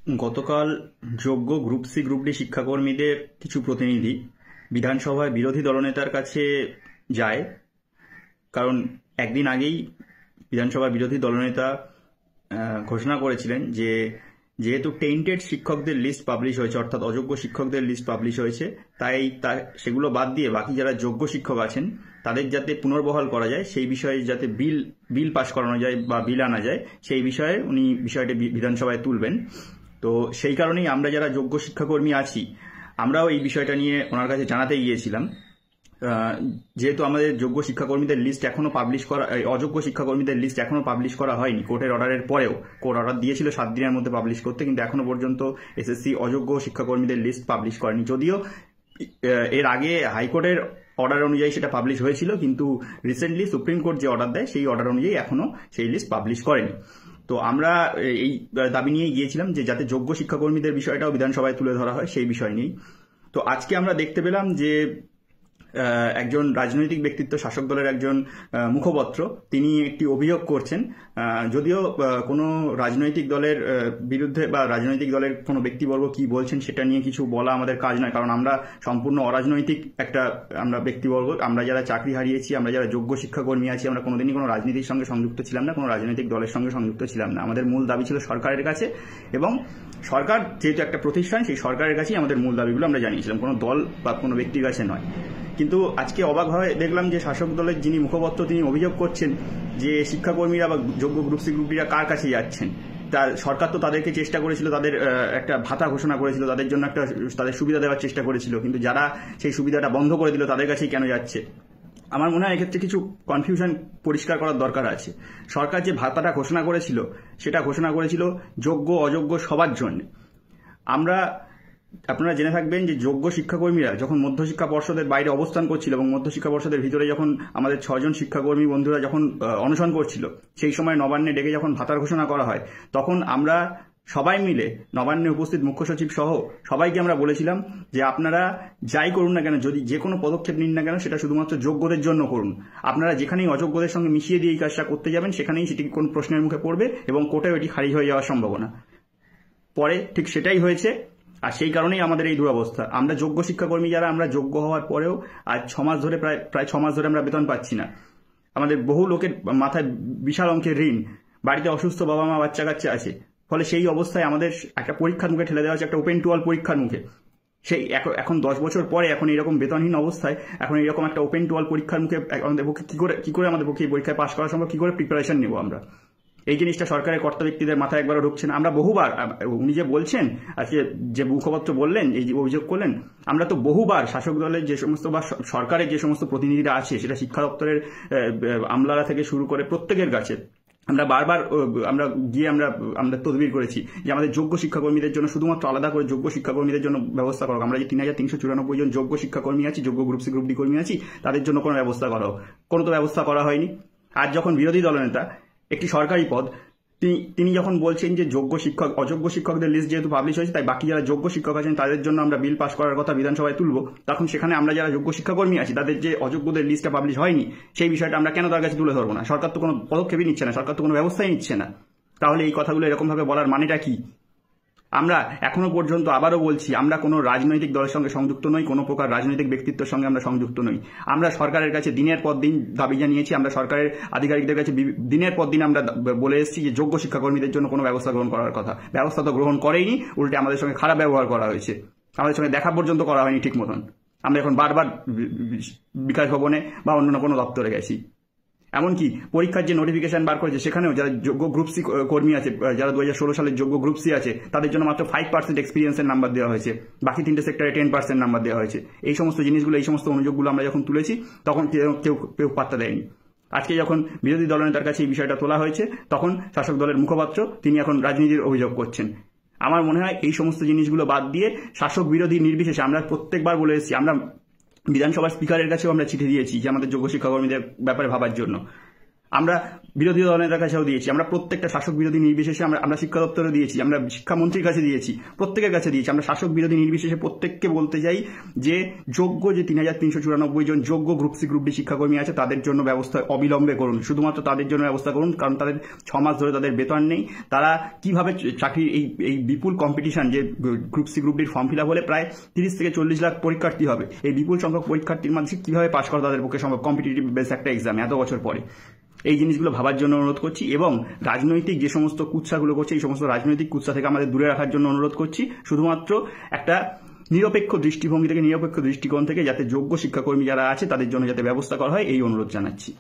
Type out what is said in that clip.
গতকাল যোগ্য group C group D শিক্ষাকর্মীদের কিছু প্রতিনিধি বিধানসভায় বিরোধী দলনেতার কাছে যায়। কারণ একদিন আগেই বিধানসভার বিরোধী দলনেতা ঘোষণা করেছিলেন যে যেহেতু টেন্টেড শিক্ষকদের লিস্ট পাবলিশ হয়েছে, অর্থাৎ অযোগ্য শিক্ষকদের লিস্ট পাবলিশ হয়েছে, তাই সেগুলো বাদ দিয়ে বাকি যারা যোগ্য শিক্ষক আছেন তাদের যাতে পুনর্বহাল করা যায়, সেই বিষয়ে যাতে বিল পাশ করানো যায় বা বিল আনা যায়, সেই বিষয়ে উনি বিষয়টি বিধানসভায় তুলবেন। তো সেই কারণেই আমরা যারা যোগ্য শিক্ষাকর্মী আছি আমরাও এই বিষয়টা নিয়ে ওনার কাছে জানাতে গিয়েছিলাম। যেহেতু আমাদের যোগ্য শিক্ষাকর্মীদের লিস্ট এখনো পাবলিশ করা, অযোগ্য শিক্ষাকর্মীদের লিস্ট এখনো পাবলিশ করা হয়নি। কোর্টের অর্ডারের পরেও কোর্ট অর্ডার দিয়েছিল 7 দিনের মধ্যে পাবলিশ করতে, কিন্তু এখনো পর্যন্ত এসএসসি অযোগ্য শিক্ষাকর্মীদের লিস্ট পাবলিশ করেনি। যদিও এর আগে হাইকোর্টের অর্ডার অনুযায়ী সেটা পাবলিশ হয়েছিল, কিন্তু রিসেন্টলি সুপ্রিম কোর্ট যে অর্ডার দেয় সেই অর্ডার অনুযায়ী এখনো সেই লিস্ট পাবলিশ করেনি। তো আমরা এই দাবি নিয়ে গিয়েছিলাম যে যাতে যোগ্য শিক্ষাকর্মীদের বিষয়টাও বিধানসভায় তুলে ধরা হয়, সেই বিষয় নিয়েই। তো আজকে আমরা দেখতে পেলাম যে একজন রাজনৈতিক ব্যক্তিত্ব, শাসক দলের একজন মুখপত্র, তিনি একটি অভিযোগ করছেন। যদিও কোনো রাজনৈতিক দলের বিরুদ্ধে বা রাজনৈতিক দলের কোনো ব্যক্তিবর্গ কি বলছেন সেটা নিয়ে কিছু বলা আমাদের কাজ নয়, কারণ আমরা সম্পূর্ণ অরাজনৈতিক আমরা ব্যক্তিবর্গ। আমরা যারা চাকরি হারিয়েছি, আমরা যারা যোগ্য শিক্ষাকর্মী আছি, আমরা কোনোদিনই কোনো রাজনীতির সঙ্গে সংযুক্ত ছিলাম না, কোনো রাজনৈতিক দলের সঙ্গে সংযুক্ত ছিলাম না। আমাদের মূল দাবি ছিল সরকারের কাছে, এবং সরকার যেহেতু একটা প্রতিষ্ঠান, সেই সরকারের কাছেই আমাদের মূল দাবিগুলো আমরা জানিয়েছিলাম, কোনো দল বা কোনো ব্যক্তির কাছে নয়। কিন্তু আজকে অবাক হয়ে দেখলাম যে শাসক দলের যিনি মুখপত্র, তিনি অভিযোগ করছেন যে শিক্ষাকর্মীরা বা যোগ্য গ্রুপ সি গ্রুপ ডিরা কার কাছে যাচ্ছেন। সরকার তো তাদেরকে চেষ্টা করেছিল, তাদের একটা ভাতা ঘোষণা করেছিল, তাদের জন্য একটা তাদের সুবিধা দেওয়ার চেষ্টা করেছিল, কিন্তু যারা সেই সুবিধাটা বন্ধ করে দিল তাদের কাছেই কেন যাচ্ছে? আমার মনে হয় এক্ষেত্রে কিছু কনফিউশন পরিষ্কার করার দরকার আছে। সরকার যে ভাতাটা ঘোষণা করেছিল সেটা ঘোষণা করেছিল যোগ্য অযোগ্য সবার জন্য। আপনারা জেনে থাকবেন যে যোগ্য শিক্ষাকর্মীরা যখন মধ্যশিক্ষা পর্ষদের বাইরে অবস্থান করছিল এবং মধ্যশিক্ষা পর্ষদের ভিতরে যখন আমাদের 6 জন শিক্ষাকর্মী বন্ধুরা যখন অনশন করছিল, সেই সময় নবান্নে ডেকে যখন ভাতার ঘোষণা করা হয়, তখন আমরা সবাই মিলে, নবান্নে উপস্থিত মুখ্য সচিব সহ সবাইকে আমরা বলেছিলাম যে আপনারা যাই করুন না কেন, যদি যে কোনো পদক্ষেপ নিন না কেন, সেটা শুধুমাত্র যোগ্যদের জন্য করুন। আপনারা যেখানেই অযোগ্যদের সঙ্গে মিশিয়ে দিয়ে এই কাজটা করতে যাবেন, সেখানেই সেটি কোন প্রশ্নের মুখে পড়বে এবং কোর্টেও এটি খারিজ হয়ে যাওয়ার সম্ভাবনা। পরে ঠিক সেটাই হয়েছে, আর সেই কারণেই আমাদের এই দুরবস্থা। আমরা যোগ্য শিক্ষাকর্মী যারা, আমরা যোগ্য হওয়ার পরেও আজ 6 মাস ধরে, প্রায় 6 মাস ধরে আমরা বেতন পাচ্ছি না। আমাদের বহু লোকের মাথায় বিশাল অঙ্কের ঋণ, বাড়িতে অসুস্থ বাবা মা বাচ্চা কাচ্চা আছে। ফলে সেই অবস্থায় আমাদের একটা পরীক্ষার মুখে ঠেলে দেওয়া হচ্ছে, একটা ওপেন টু অল পরীক্ষার মুখে। সেই এখন 10 বছর পরে এখন এইরকম বেতনহীন অবস্থায়, এখন এইরকম একটা ওপেন টু অল পরীক্ষার মুখে আমাদের পক্ষে কি করে আমাদের পক্ষে এই পরীক্ষায় পাশ করা সম্ভব? কি করে প্রিপারেশন নেব আমরা? এই জিনিসটা সরকারের কর্তা ব্যক্তিদের মাথায় একবারও ঢুকছে না। আমরা বহুবার, উনি যে বলছেন আজকে, যে মুখপাত্র বললেন, এই যে অভিযোগ করলেন, আমরা তো বহুবার শাসক দলের যে সমস্ত বা সরকারের যে সমস্ত প্রতিনিধিরা আছে, সেটা শিক্ষা দপ্তরের আমলারা থেকে শুরু করে প্রত্যেকের কাছে আমরা বারবার গিয়ে আমরা তদবির করেছি যে আমাদের যোগ্য শিক্ষাকর্মীদের জন্য শুধুমাত্র আলাদা করে যোগ্য শিক্ষাকর্মীদের জন্য ব্যবস্থা করো। আমরা যে 3394 জন যোগ্য শিক্ষাকর্মী আছি, যোগ্য গ্রুপ সি গ্রুপ ডি কর্মী আছি, তাদের জন্য কোনো ব্যবস্থা করো। কোনো তো ব্যবস্থা করা হয়নি। আজ যখন বিরোধী দলনেতা, একটি সরকারি পদ, তিনি যখন বলছেন যে অযোগ্য শিক্ষকদের লিস্ট যেহেতু পাবলিশ হয়েছে, তাই বাকি যারা যোগ্য শিক্ষক আছেন তাদের জন্য আমরা বিল পাস করার কথা বিধানসভায় তুলব, তখন সেখানে আমরা যারা যোগ্য শিক্ষাকর্মী আছি তাদের যে অযোগ্যদের লিস্টটা পাবলিশ হয়নি, সেই বিষয়টা আমরা কেন তার কাছে তুলে ধরবো না? সরকার তো কোনো পদক্ষেপই নিচ্ছে না, সরকার তো কোনো ব্যবস্থাই নিচ্ছে না। তাহলে এই কথাগুলো এরকমভাবে বলার মানেটা কি? আমরা এখনো পর্যন্ত আবারও বলছি, আমরা কোনো রাজনৈতিক দলের সঙ্গে সংযুক্ত নই, কোনো প্রকার রাজনৈতিক ব্যক্তিত্বের সঙ্গে আমরা সংযুক্ত নই। আমরা সরকারের কাছে দিনের পর দিন দাবি জানিয়েছি, আমরা সরকারের আধিকারিকদের কাছে দিনের পর দিন আমরা বলে এসেছি যে যোগ্য শিক্ষাকর্মীদের জন্য কোনো ব্যবস্থা গ্রহণ করার কথা। ব্যবস্থা তো গ্রহণ করেইনি, উল্টে আমাদের সঙ্গে খারাপ ব্যবহার করা হয়েছে, আমাদের সঙ্গে দেখা পর্যন্ত করা হয়নি ঠিক মতন। আমরা এখন বারবার বিকাশ ভবনে বা অন্য কোনো দপ্তরে গেছি। এমনকি পরীক্ষার যে নোটিফিকেশন বার করেছে, সেখানেও যারা যোগ্য গ্রুপ সি কর্মী আছে, যারা 2016 সালের যোগ্য গ্রুপ সি আছে, তাদের জন্য মাত্র 5% এক্সপিরিয়েন্সের নাম্বার দেওয়া হয়েছে, বাকি 3টে সেক্টরে 10% নাম্বার দেওয়া হয়েছে। এই সমস্ত জিনিসগুলো, এই সমস্ত অনুযোগগুলো আমরা যখন তুলেছি, তখন কেউ পাত্তা দেয়নি। আজকে যখন বিরোধী দলনেতার কাছে এই বিষয়টা তোলা হয়েছে, তখন শাসক দলের মুখপাত্র তিনি এখন রাজনীতির অভিযোগ করছেন। আমার মনে হয় এই সমস্ত জিনিসগুলো বাদ দিয়ে শাসক বিরোধী নির্বিশেষে, আমরা প্রত্যেকবার বলে এসেছি, আমরা বিধানসভার স্পিকারের কাছেও আমরা চিঠি দিয়েছি যে আমাদের যোগ্য শিক্ষাকর্মীদের ব্যাপারে ভাবার জন্য। আমরা বিরোধী দলের কাছেও দিয়েছি, আমরা প্রত্যেকটা শাসক বিরোধী নির্বিশেষে আমরা শিক্ষা দপ্তরে দিয়েছি, আমরা শিক্ষামন্ত্রীর কাছে দিয়েছি, প্রত্যেকের কাছে দিয়েছি। আমরা শাসক বিরোধী নির্বিশেষে প্রত্যেককে বলতে চাই যে যোগ্য যে ৩,৩৯৪ জন যোগ্য গ্রুপ সি গ্রুপ ডি শিক্ষাকর্মী আছে তাদের জন্য ব্যবস্থা অবিলম্বে করুন, শুধুমাত্র তাদের জন্য ব্যবস্থা করুন। কারণ তাদের 6 মাস ধরে তাদের বেতন নেই, তারা কিভাবে চাকরির এই বিপুল কম্পিটিশন, যে গ্রুপ সি গ্রুপ ডির ফর্ম ফিল আপ হলে প্রায় 30 থেকে 40 লাখ পরীক্ষার্থী হবে, এই বিপুল সংখ্যক পরীক্ষার্থীর মাঝে কিভাবে পাশ করা তাদের পক্ষে সম্ভব কম্পিটিটিভ বেস একটা এক্সাম এত বছর পরে। এই জিনিসগুলো ভাবার জন্য অনুরোধ করছি এবং রাজনৈতিক যে সমস্ত কুৎসাগুলো করছে এই সমস্ত রাজনৈতিক কুৎসা থেকে আমাদের দূরে রাখার জন্য অনুরোধ করছি। শুধুমাত্র একটা নিরপেক্ষ দৃষ্টিভঙ্গি থেকে, নিরপেক্ষ দৃষ্টিকোণ থেকে যাতে যোগ্য শিক্ষাকর্মী যারা আছে তাদের জন্য যাতে ব্যবস্থা করা হয় এই অনুরোধ জানাচ্ছি।